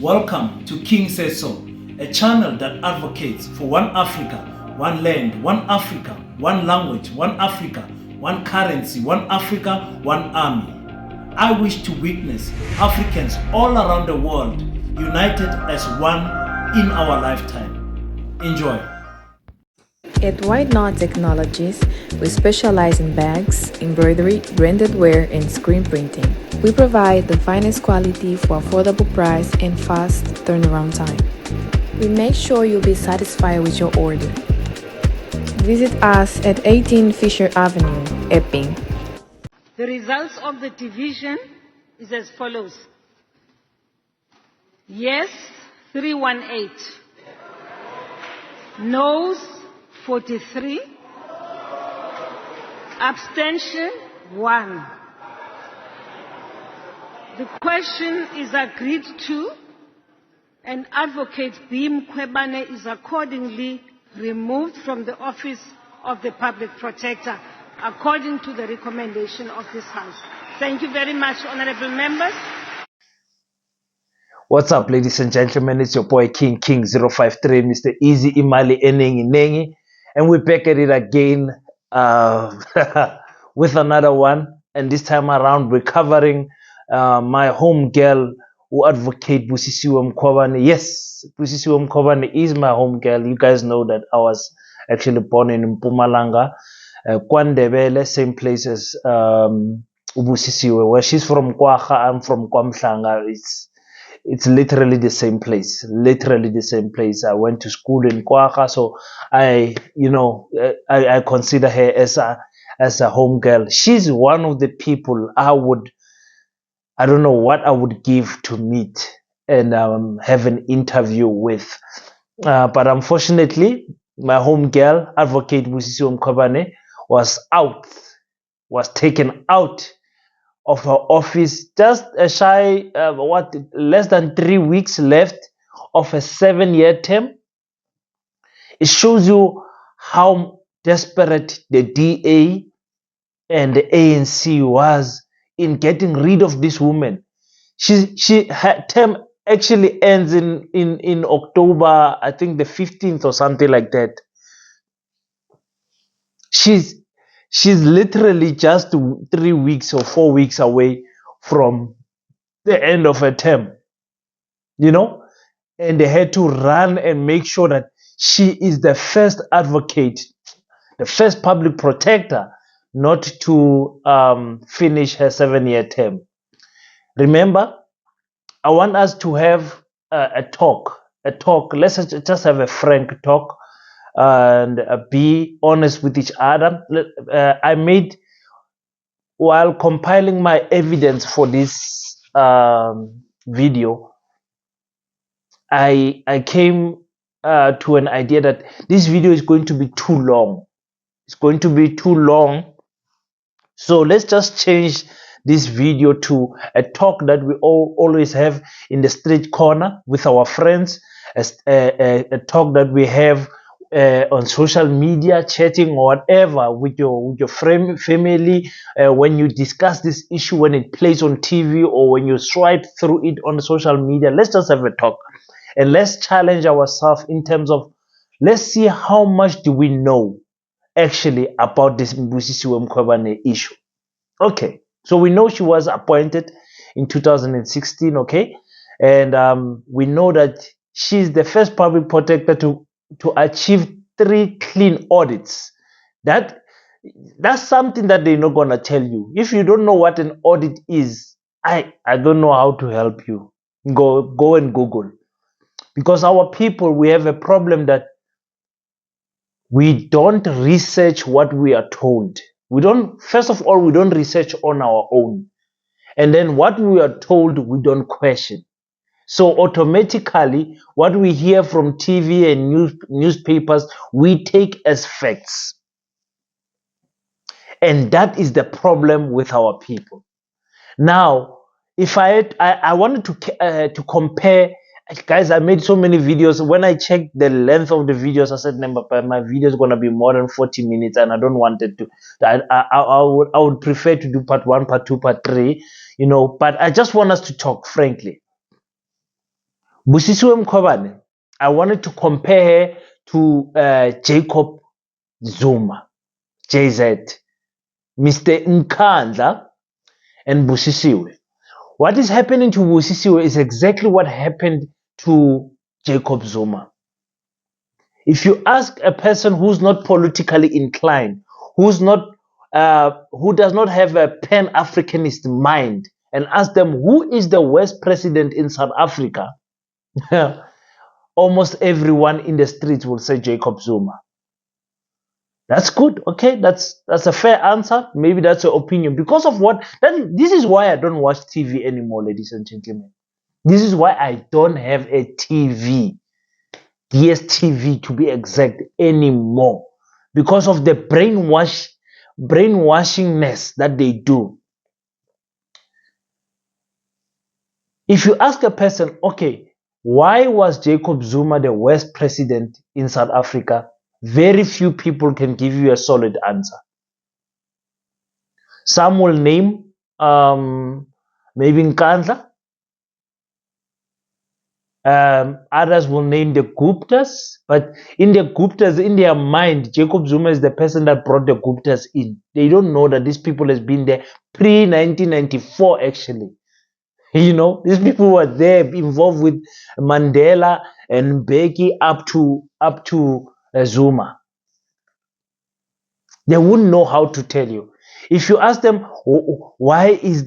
Welcome to King Says So, a channel that advocates for one Africa, one land, one Africa, one language, one Africa, one currency, one Africa, one army. I wish to witness Africans all around the world united as one in our lifetime. Enjoy. At White Knot Technologies, we specialize in bags, embroidery, branded wear, and screen printing. We provide the finest quality for affordable price and fast turnaround time. We make sure you'll be satisfied with your order. Visit us at 18 Fisher Avenue, Epping. The results of the division is as follows. Yes, 318. Noes, 43. Abstention, 1. The question is agreed to, and Advocate B. Mkhwebane is accordingly removed from the office of the Public Protector, according to the recommendation of this House. Thank you very much, honorable members. What's up, ladies and gentlemen? It's your boy King 053, Mr. Easy Imali Nengi, and we're back at it again with another one. And this time around, we're covering my home girl who advocate Busisiwe Mkhwebane. Yes, Busisiwe Mkhwebane is my home girl. You guys know that I was actually born in Mpumalanga, KwaNdebele, same place as Busisiwe. Where she's from Kwaga, I'm from KwaMhlanga. It's literally the same place. Literally the same place. I went to school in Kwaga, so I consider her as a home girl. She's one of the people I don't know what I would give to meet and have an interview with. But unfortunately, my home girl, Advocate Busisiwe Mkhwebane, was taken out of her office just less than 3 weeks left of a 7-year term. It shows you how desperate the DA and the ANC was in getting rid of this woman. Her term actually ends in October, I think the 15th or something like that. She's literally just 3 weeks or 4 weeks away from the end of her term, and they had to run and make sure that she is the first advocate, the first public protector not to finish her 7-year term. Remember, I want us to have a talk. Let's just have a frank talk and be honest with each other. While compiling my evidence for this video, I came to an idea that this video is going to be too long. It's going to be too long. So let's just change this video to a talk that we always have in the street corner with our friends, a talk that we have on social media, chatting or whatever with your family, when you discuss this issue, when it plays on TV or when you swipe through it on social media. Let's just have a talk and let's challenge ourselves in terms of, let's see how much do we know actually about this Busisiwe Mkhwebane issue. Okay, so we know she was appointed in 2016, okay, and we know that she's the first public protector to achieve 3 clean audits. That's something that they're not gonna tell you. If you don't know what an audit is, I don't know how to help you. Go and Google, because our people, we have a problem that we don't research what we are told. First of all, we don't research on our own. And then what we are told, we don't question. So automatically, what we hear from TV and newspapers, we take as facts. And that is the problem with our people. Now, if I wanted to compare. Guys, I made so many videos. When I checked the length of the videos, I said, my video is going to be more than 40 minutes, and I don't want it to. I would prefer to do part 1, part 2, part 3, but I just want us to talk frankly. Busisiwe Mkhwebane, I wanted to compare her to Jacob Zuma, JZ, Mr. Nkandla, and Busisiwe. What is happening to Busisiwe is exactly what happened to Jacob Zuma. If you ask a person who's not politically inclined, who does not have a pan-Africanist mind, and ask them who is the worst president in South Africa, almost everyone in the streets will say Jacob Zuma. That's good. Okay, that's a fair answer. Maybe that's your opinion. Because of what? This is why I don't watch TV anymore, ladies and gentlemen. This is why I don't have a TV, DSTV to be exact, anymore. Because of the brainwashingness that they do. If you ask a person, okay, why was Jacob Zuma the worst president in South Africa? Very few people can give you a solid answer. Some will name maybe Nkandla. Others will name the Guptas. But in the Guptas, in their mind, Jacob Zuma is the person that brought the Guptas in. They don't know that these people has been there pre-1994 actually. You know, these people were there involved with Mandela and Mbeki up to Zuma. They wouldn't know how to tell you. If you ask them why is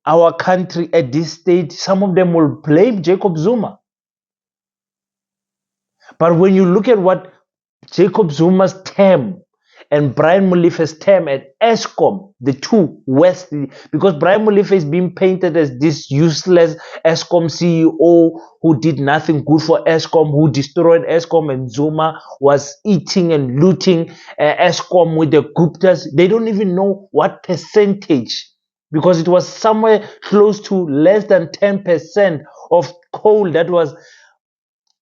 our country at this state, some of them will blame Jacob Zuma. But when you look at what Jacob Zuma's term and Brian Molife's term at Eskom, the two West, because Brian Molefe is being painted as this useless Eskom CEO who did nothing good for Eskom, who destroyed Eskom, and Zuma was eating and looting Eskom with the Guptas. They don't even know what percentage, because it was somewhere close to less than 10% of coal that was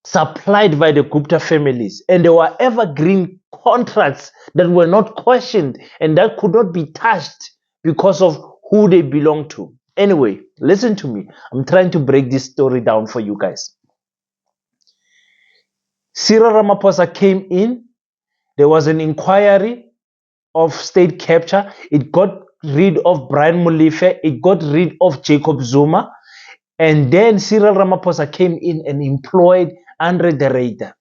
supplied by the Gupta families, and there were evergreen contracts that were not questioned and that could not be touched because of who they belong to. Anyway, listen to me. I'm trying to break this story down for you guys. Cyril Ramaphosa came in. There was an inquiry of state capture. It got rid of Brian Molefe. It got rid of Jacob Zuma. And then Cyril Ramaphosa came in and employed Andre de Ruyter.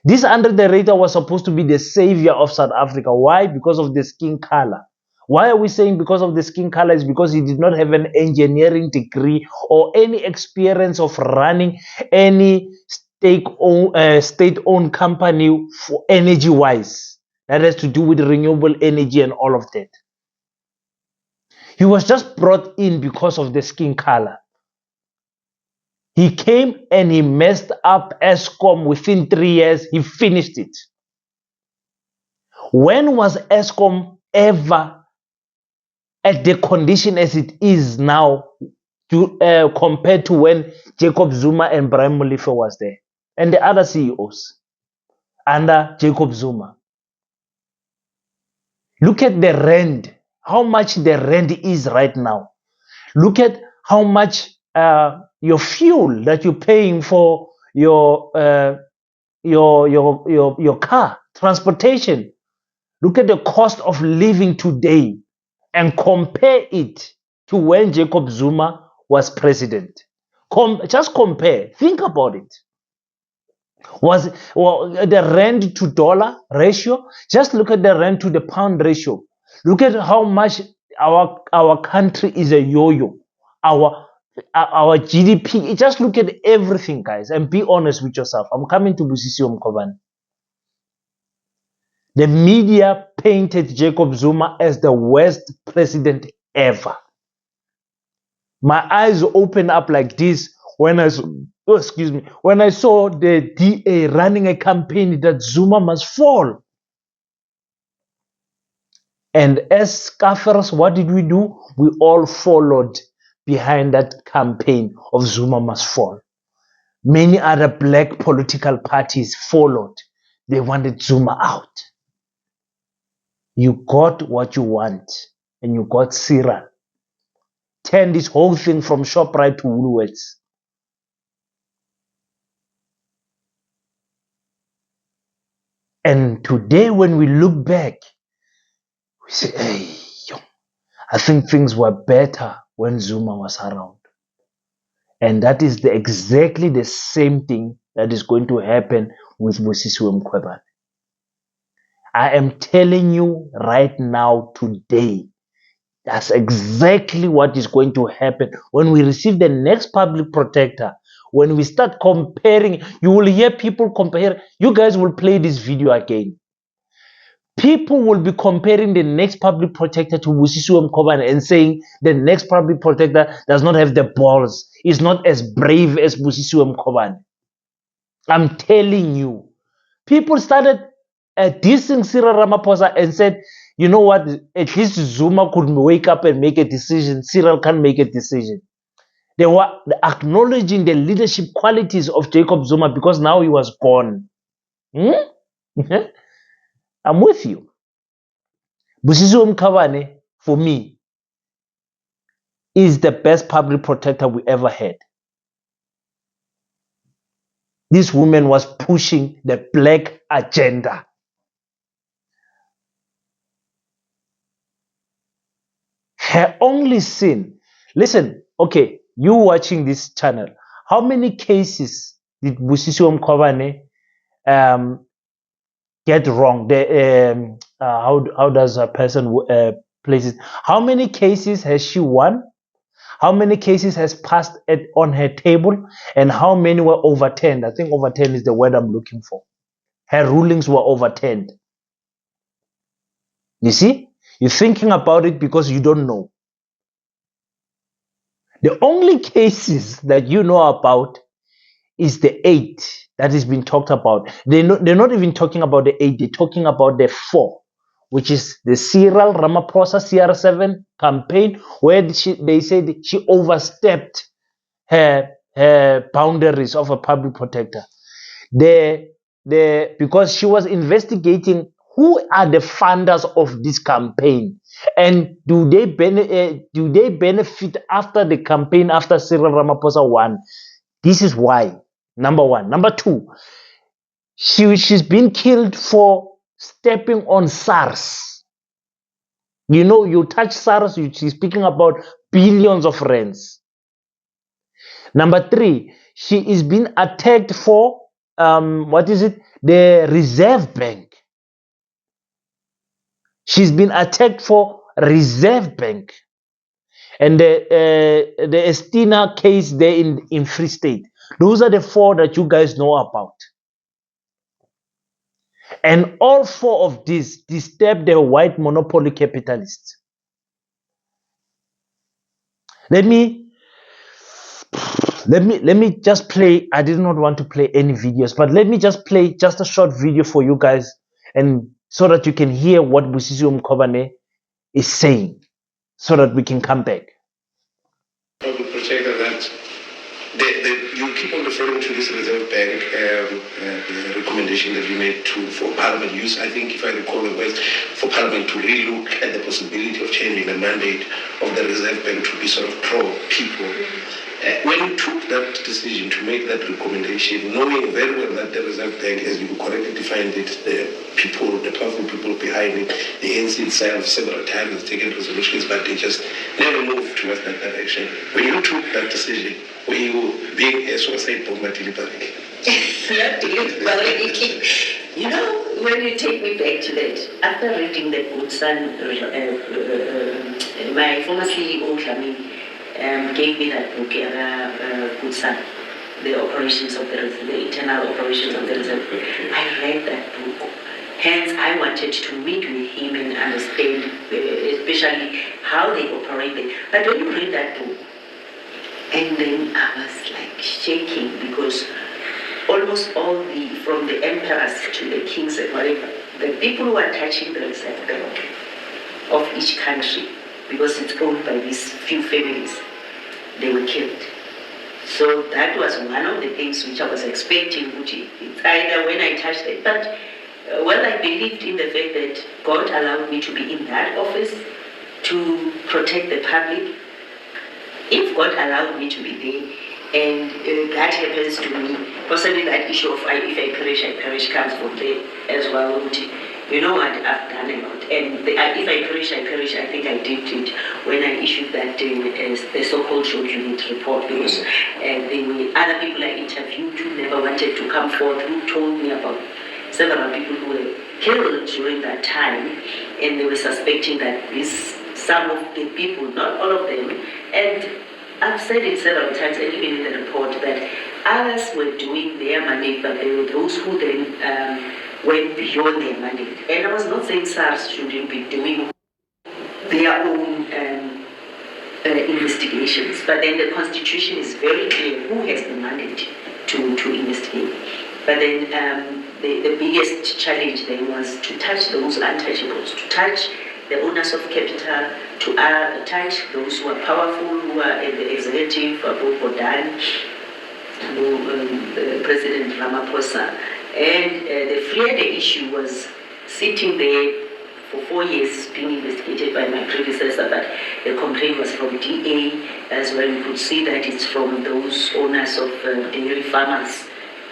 This Andre de Ruyter was supposed to be the savior of South Africa. Why? Because of the skin color. Why are we saying because of the skin color? Is because he did not have an engineering degree or any experience of running any state-owned company for energy-wise. That has to do with renewable energy and all of that. He was just brought in because of the skin color. He came and he messed up Eskom within 3 years. He finished it. When was Eskom ever at the condition as it is now compared to when Jacob Zuma and Brian Molefe was there and the other CEOs under Jacob Zuma? Look at the rand, how much the rand is right now. Look at how much your fuel that you're paying for your car transportation. Look at the cost of living today and compare it to when Jacob Zuma was president. Just compare. Think about it. The rand to dollar ratio? Just look at the rand to the pound ratio. Look at how much our country is a yo-yo. Our GDP. Just look at everything, guys, and be honest with yourself. I'm coming to Busisiwe Mkhwebane. The media painted Jacob Zuma as the worst president ever. My eyes opened up like this when I saw the DA running a campaign that Zuma must fall. And as Kafirs, what did we do? We all followed behind that campaign of Zuma must fall. Many other black political parties followed. They wanted Zuma out. You got what you want, and you got Cyril. Turn this whole thing from ShopRite to Woolworths. And today, when we look back, we say, hey, yo, I think things were better when Zuma was around. And that is exactly the same thing that is going to happen with Busisiwe Mkhwebane. I am telling you right now, today, that's exactly what is going to happen when we receive the next public protector. When we start comparing, you will hear people compare. You guys will play this video again. People will be comparing the next public protector to Busisiwe Mkhwebane and saying the next public protector does not have the balls, is not as brave as Busisiwe Mkhwebane. I'm telling you. People started dissing Cyril Ramaphosa and said, you know what, at least Zuma could wake up and make a decision. Cyril can't make a decision. They were acknowledging the leadership qualities of Jacob Zuma because now he was gone. I'm with you. Busisiwe Mkhwebane, for me, is the best public protector we ever had. This woman was pushing the black agenda. Her only sin, listen, okay, you watching this channel, how many cases did Busisiwe Mkhwebane get wrong? How does a person place it? How many cases has she won? How many cases has passed on her table? And how many were overturned? I think overturned is the word I'm looking for. Her rulings were overturned. You see? You're thinking about it because you don't know. The only cases that you know about is the 8 that is being talked about. They're not even talking about the 8, they're talking about the 4, which is the Cyril Ramaphosa CR7 campaign, where they said she overstepped her boundaries of a public protector. Because she was investigating who are the funders of this campaign, and do they benefit after the campaign, after Cyril Ramaphosa won. This is why. Number one. Number two, she's been killed for stepping on SARS. You know, you touch SARS, she's speaking about billions of rands. Number three, she is being attacked for the Reserve Bank. She's been attacked for Reserve Bank. And the Estina case there in Free State. Those are the 4 that you guys know about. And all 4 of these disturb the white monopoly capitalists. Let me just play. I did not want to play any videos, but let me just play just a short video for you guys, and so that you can hear what Busisiwe Mkhwebane is saying, so that we can come back. Public protector that you keep on referring to this Reserve Bank recommendation that you made for Parliament use. I think, if I recall it was for Parliament to relook at the possibility of changing the mandate of the Reserve Bank to be sort of pro-people. When you took that decision to make that recommendation, knowing very well that the Reserve Bank, as you correctly defined it, the powerful people behind it, the ANC itself several times has taken resolutions, but they just never moved towards that direction. When you took that decision, were you being a suicide bomber deliberately? Not deliberately. You know, when you take me back to that, after reading the Good Son, my former CEO, Shami, gave me that book, Good Son, the operations of the internal operations of the Reserve. I read that book. Hence, I wanted to meet with him and understand, especially how they operate. But when you read that book, and then I was like shaking, because almost all from the emperors to the kings and whatever, the people who are touching the Reserve Bank of each country, because it's owned by these few families, they were killed. So that was one of the things which I was expecting, which it's either when I touched it, but I believed in the fact that God allowed me to be in that office to protect the public. If God allowed me to be there, And that happens to me. Possibly that issue of if I perish comes from there as well. You know what, I've done a lot. And if I perish, I think I did it when I issued that the so-called short unit report, because there were other people I interviewed who never wanted to come forth, who told me about several people who were killed during that time, and they were suspecting that some of the people, not all of them, and I've said it several times, and even in the report, that others were doing their mandate, but there were those who then went beyond their mandate. And I was not saying SARS shouldn't be doing their own investigations, but then the Constitution is very clear who has the mandate to investigate. But then the biggest challenge then was to touch those untouchables, to touch the owners of capital, to touch those who are powerful, who are in the executive, Bob Bodan, President Ramaphosa. And the Friede issue was sitting there for 4 years being investigated by my predecessor, but the complaint was from DA as well. You could see that it's from those owners of dairy farmers.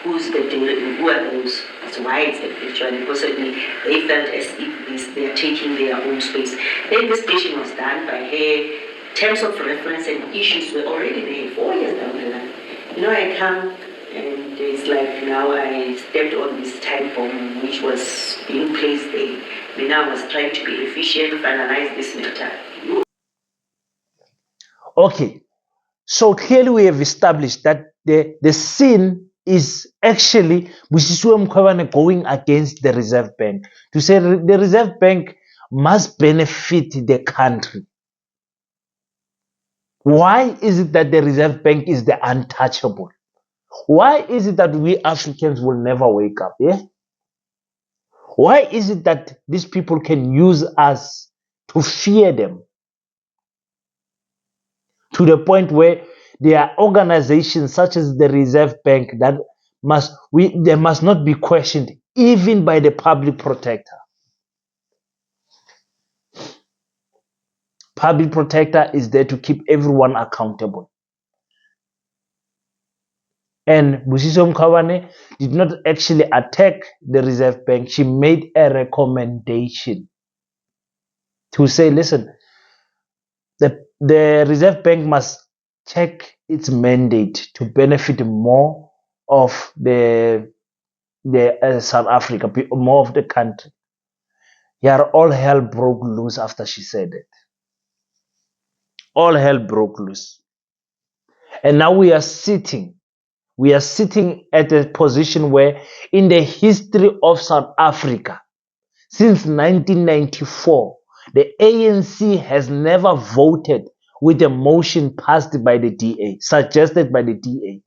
Who are those? It's whites actually. Possibly they felt as if they are taking their own space. The investigation was done by her. Terms of reference and issues were already there 4 years down the line. You know, I come and it's like now I stepped on this time bomb which was being placed there. And now I was trying to be efficient, finalize this matter. Okay, so clearly we have established that the sin is actually Busisiwe Mkhwebane going against the Reserve Bank to say the Reserve Bank must benefit the country. Why is it that the Reserve Bank is the untouchable? Why is it that we Africans will never wake up? Yeah? Why is it that these people can use us to fear them to the point where there are organizations such as the Reserve Bank that they must not be questioned even by the public protector? Public protector is there to keep everyone accountable. And Busisiwe Mkhwebane did not actually attack the Reserve Bank. She made a recommendation to say, listen, the Reserve Bank must check its mandate to benefit more of the South Africa, more of the country. Yeah, all hell broke loose after she said it. All hell broke loose. And now we are sitting at a position where in the history of South Africa, since 1994, the ANC has never voted with a motion passed by the DA, suggested by the DA.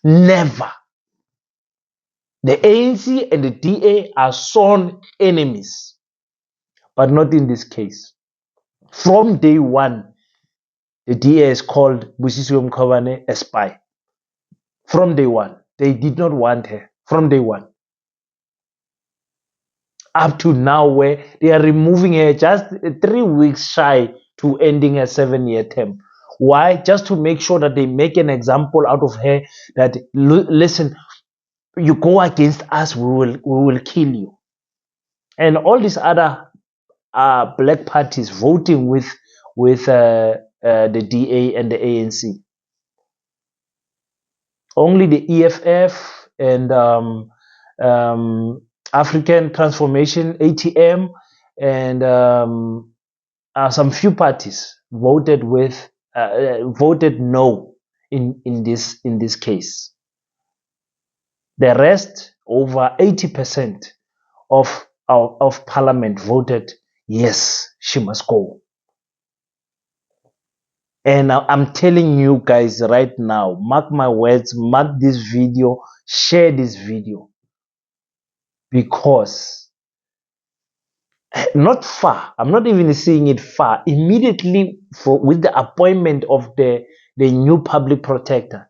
Never. The ANC and the DA are sworn enemies, but not in this case. From day one, the DA has called Busisiwe Mkhwebane a spy. From day one, they did not want her. From day one. Up to now, where they are removing her just 3 weeks shy to ending her 7-year term. Why? Just to make sure that they make an example out of her that, listen, you go against us, we will kill you. And all these other black parties voting with the DA and the ANC. Only the EFF and African Transformation, ATM, and some few parties voted no in this case. The rest, over 80% of Parliament voted yes, she must go. And I'm telling you guys right now, mark my words, mark this video, share this video, because not far, I'm not even seeing it far, immediately with the appointment of the new public protector,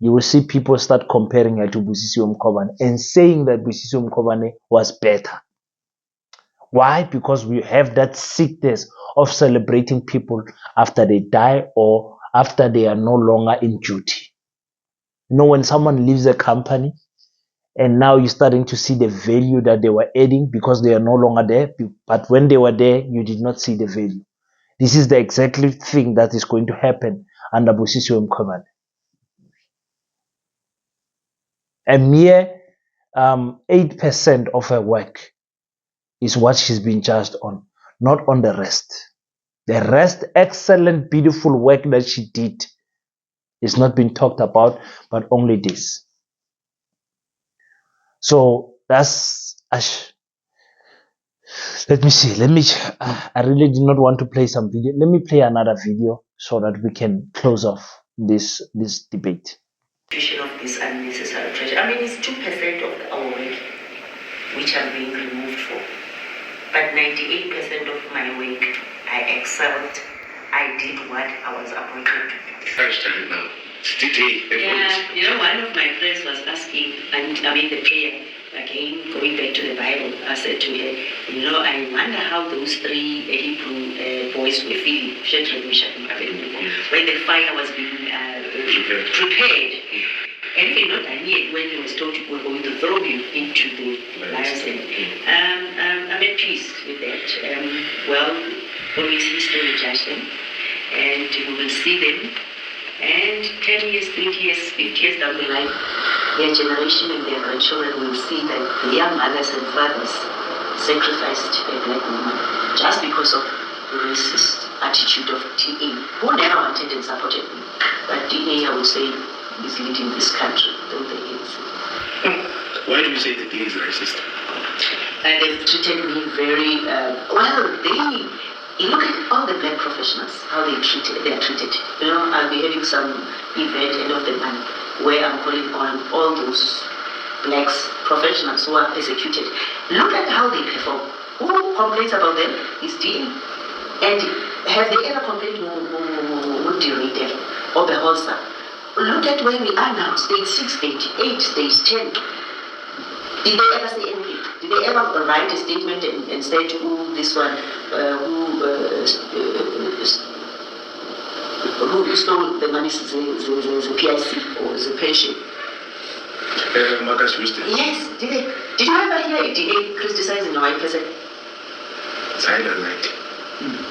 you will see people start comparing her to Busisiwe Mkhwebane and saying that Busisiwe Mkhwebane was better. Why? Because we have that sickness of celebrating people after they die or after they are no longer in duty. You know, when someone leaves a company and now you're starting to see the value that they were adding because they are no longer there, but when they were there, you did not see the value. This is the exactly thing that is going to happen under Busisiwe Mkhwebane. A mere 8% of her work is what she's been judged on, not on the rest. The rest, excellent, beautiful work that she did is not being talked about, but only this. So that's, let me see. I really did not want to play some video. Let me play another video so that we can close off this debate. Of this unnecessary pressure. I mean, it's 2% of our work which I'm being removed for. But 98% of my work, I excelled. I did what I was appointed to do. First time now. Yeah, you know, one of my friends was asking, and I mean the prayer, again, going back to the Bible, I said to her, you know, I wonder how those three Hebrew boys were feeling, Shadrach, Meshach, and Abednego, when the fire was being prepared. And even not yet when he was told we're going to throw you into the lion's den. I'm at peace with that. Well, always history will judge them, and we will see them. And 10 years, 20 years, 50 years down the line, their generation and their grandchildren will see that the young mothers and fathers sacrificed a black woman just because of the racist attitude of DA, who never wanted and supported me. But DA, I would say, is leading this country, though the ANC. Why do you say the DA is racist? They've treated me very well. You look at all the black professionals, how they are treated. You know, I'll be having some event end of the month where I'm calling on all those black professionals who are persecuted. Look at how they perform. Who complains about them is DA. And have they ever complained who derate them or the Holster? Look at where we are now, stage 6, stage 8, stage 10. Did they ever say anything? Did they ever write a statement and say to this one who stole the money, the PIC or the pension? Marcus Houston. Yes, did they? Did you ever hear a DA criticizing a white person? Silent night.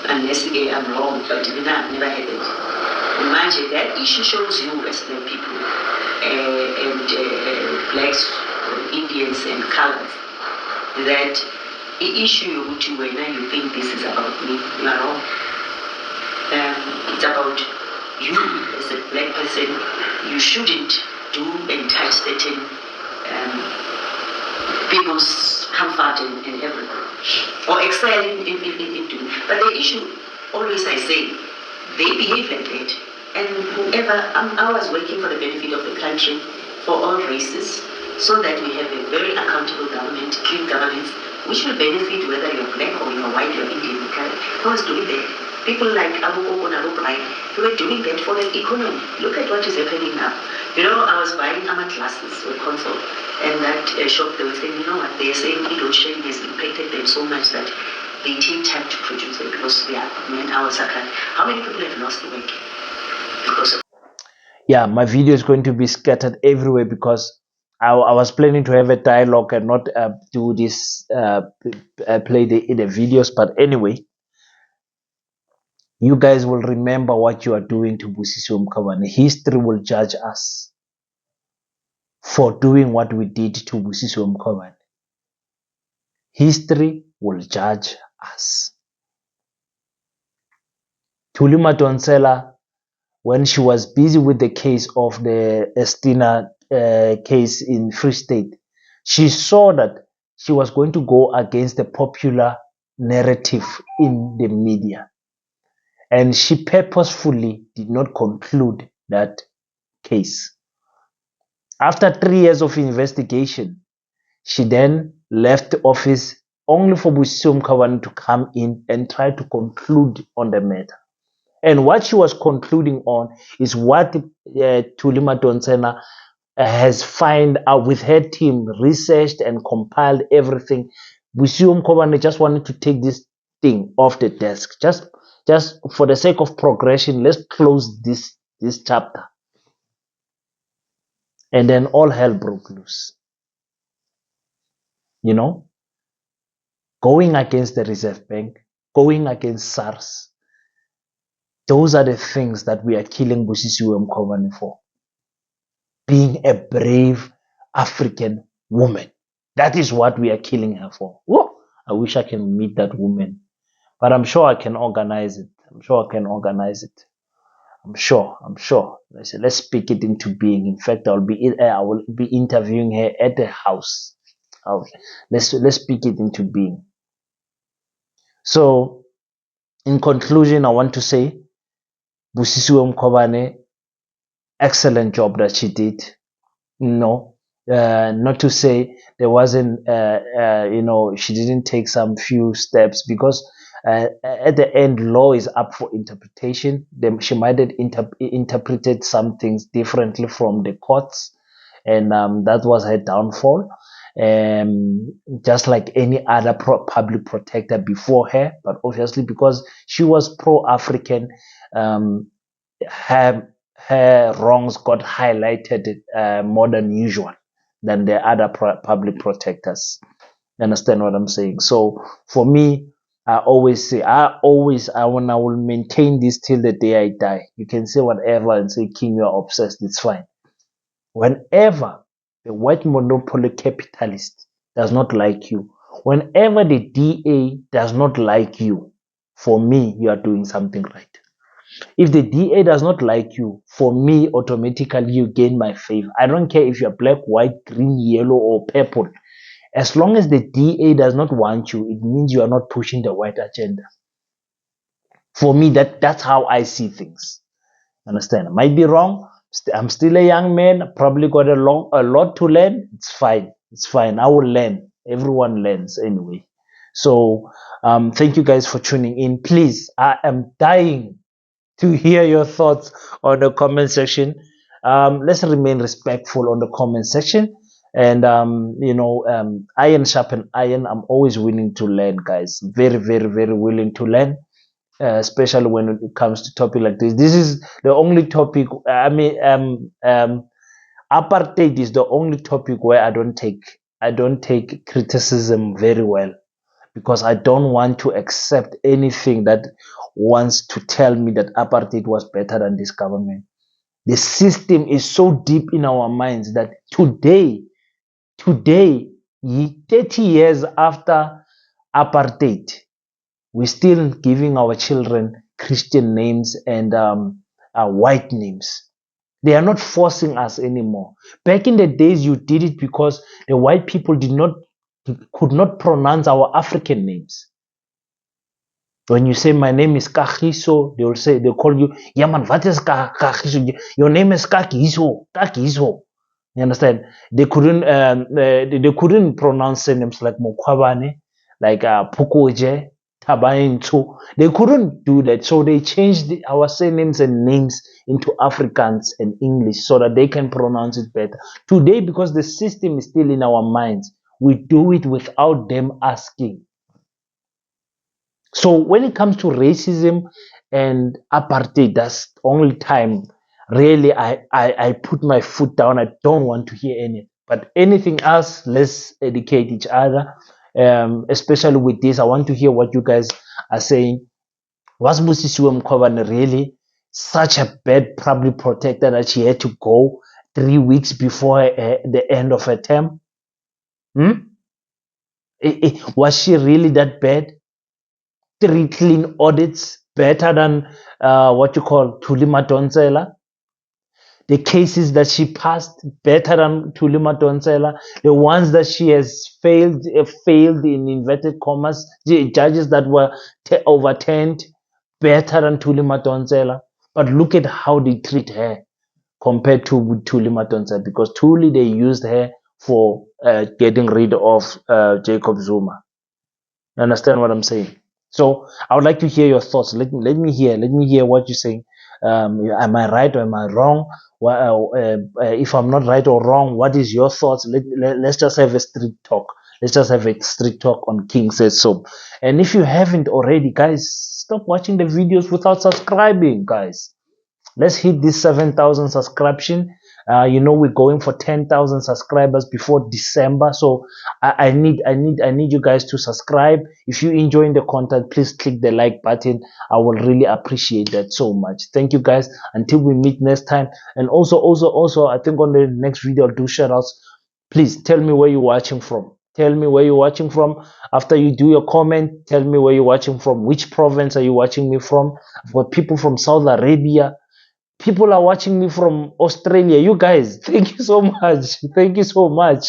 Unless I'm wrong, but I've never heard it. Imagine that issue shows you as black people and blacks, Indians and colors, that the issue which you think this is about me, you are wrong. It's about you as a black person. You shouldn't do and touch certain people's comfort and everything, or excel in doing. But the issue, always I say, they behave like that. And whoever, I was working for the benefit of the country, for all races, so that we have a very accountable government, clean government, which will benefit whether you're black or you're white, you're Indian. I was doing that. People like Abu Koko and Abu Brai, they were doing that for the economy. Look at what is happening now. You know, I was buying Ahmad glasses with console, and that shop, they were saying, you know what, they're saying load shedding has impacted them so much that they take time to produce it because their man hours are cut. How many people have lost work because of? Yeah, my video is going to be scattered everywhere because I was planning to have a dialogue and not do this play the videos. But anyway, you guys will remember what you are doing to Busisiwe Mkhwebane. History will judge us for doing what we did to Busisiwe Mkhwebane. History will judge us. Thuli Madonsela, when she was busy with the case of the Estina case in Free State, she saw that she was going to go against the popular narrative in the media. And she purposefully did not conclude that case. After 3 years of investigation, she then left the office only for Busisiwe Mkhwebane to come in and try to conclude on the matter. And what she was concluding on is what Thuli Madonsela has found out with her team, researched and compiled everything. Busisiwe Mkhwebane just wanted to take this thing off the desk. Just for the sake of progression, let's close this chapter. And then all hell broke loose. You know, going against the Reserve Bank, going against SARS. Those are the things that we are killing Busisiwe Mkhwebane for. Being a brave African woman. That is what we are killing her for. Whoa, I wish I can meet that woman. But I'm sure I can organize it. I'm sure I can organize it. I'm sure. Let's speak it into being. In fact, I will be interviewing her at the house. Let's speak it into being. So, in conclusion, I want to say, Busisiwe Mkhwebane, excellent job that she did. No, not to say there wasn't, she didn't take some few steps, because at the end, law is up for interpretation. She might have interpreted some things differently from the courts, and that was her downfall. Just like any other public protector before her, but obviously because she was pro-African, her wrongs got highlighted more than usual than the other public protectors. You understand what I'm saying? So for me, I always say, I will maintain this till the day I die. You can say whatever and say, King, you're obsessed. It's fine. Whenever the white monopoly capitalist does not like you, whenever the DA does not like you, for me, you are doing something right. If the DA does not like you, for me, automatically you gain my favor. I don't care if you're black, white, green, yellow, or purple. As long as the DA does not want you, it means you are not pushing the white agenda. For me, that's how I see things. Understand? I might be wrong. I'm still a young man. Probably got a lot to learn. It's fine. It's fine. I will learn. Everyone learns anyway. So, thank you guys for tuning in. Please, I am dying to hear your thoughts on the comment section. Let's remain respectful on the comment section. And, iron sharpen iron. I'm always willing to learn, guys. Very, very, very willing to learn. Especially when it comes to topic like this. This is the only topic. Apartheid is the only topic where I don't take criticism very well, because I don't want to accept anything that wants to tell me that apartheid was better than this government. The system is so deep in our minds that today, 30 years after apartheid, we're still giving our children Christian names and white names. They are not forcing us anymore. Back in the days, you did it because the white people could not pronounce our African names. When you say my name is Kagiso, they call you, yeah man, what is Kagiso? Your name is Kagiso. You understand? They couldn't pronounce names like Mkhwebane, like Pukoje, Tabainto. They couldn't do that, so they changed our surnames and names into Afrikaans and English so that they can pronounce it better. Today, because the system is still in our minds, we do it without them asking. So when it comes to racism and apartheid, that's the only time really I put my foot down. I don't want to hear any. But anything else, let's educate each other. Especially with this, I want to hear what you guys are saying. Was Busisiwe Mkhwebane really such a bad public protector that she had to go 3 weeks before the end of her term? Was she really that bad? 3 clean audits better than what you call Thuli Madonsela. The cases that she passed better than Thuli Madonsela. The ones that she has failed in inverted commas. The judges that were overturned better than Thuli Madonsela. But look at how they treat her compared to Thuli Madonsela, because Thuli, they used her for getting rid of Jacob Zuma. You understand what I'm saying? So I would like to hear your thoughts. Let me hear what you're saying. Am I right or am I wrong? If I'm not right or wrong, what is your thoughts? Let's just have a street talk. Let's just have a street talk on King Says So. And if you haven't already, guys, stop watching the videos without subscribing, guys. Let's hit this 7,000 subscription. You know, we're going for 10,000 subscribers before December, so I need you guys to subscribe. If you're enjoying the content, please click the like button. I will really appreciate that so much. Thank you guys. Until we meet next time. And also, I think on the next video I'll do shout outs. Please tell me where you're watching from. Tell me where you're watching from. After you do your comment, tell me where you're watching from. Which province are you watching me from? I've got people from Saudi Arabia. People are watching me from Australia. You guys, thank you so much. Thank you so much.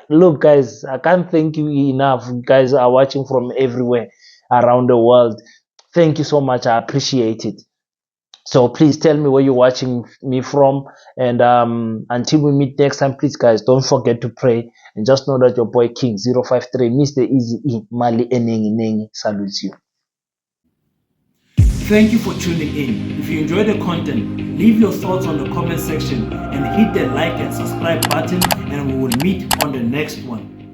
Look, guys, I can't thank you enough. You guys are watching from everywhere around the world. Thank you so much. I appreciate it. So please tell me where you're watching me from. And until we meet next time, please, guys, don't forget to pray. And just know that your boy King 053, Mr. Easy E, Mali Enengi Nengi, salutes you. Thank you for tuning in. If you enjoyed the content, leave your thoughts on the comment section and hit the like and subscribe button, and we will meet on the next one.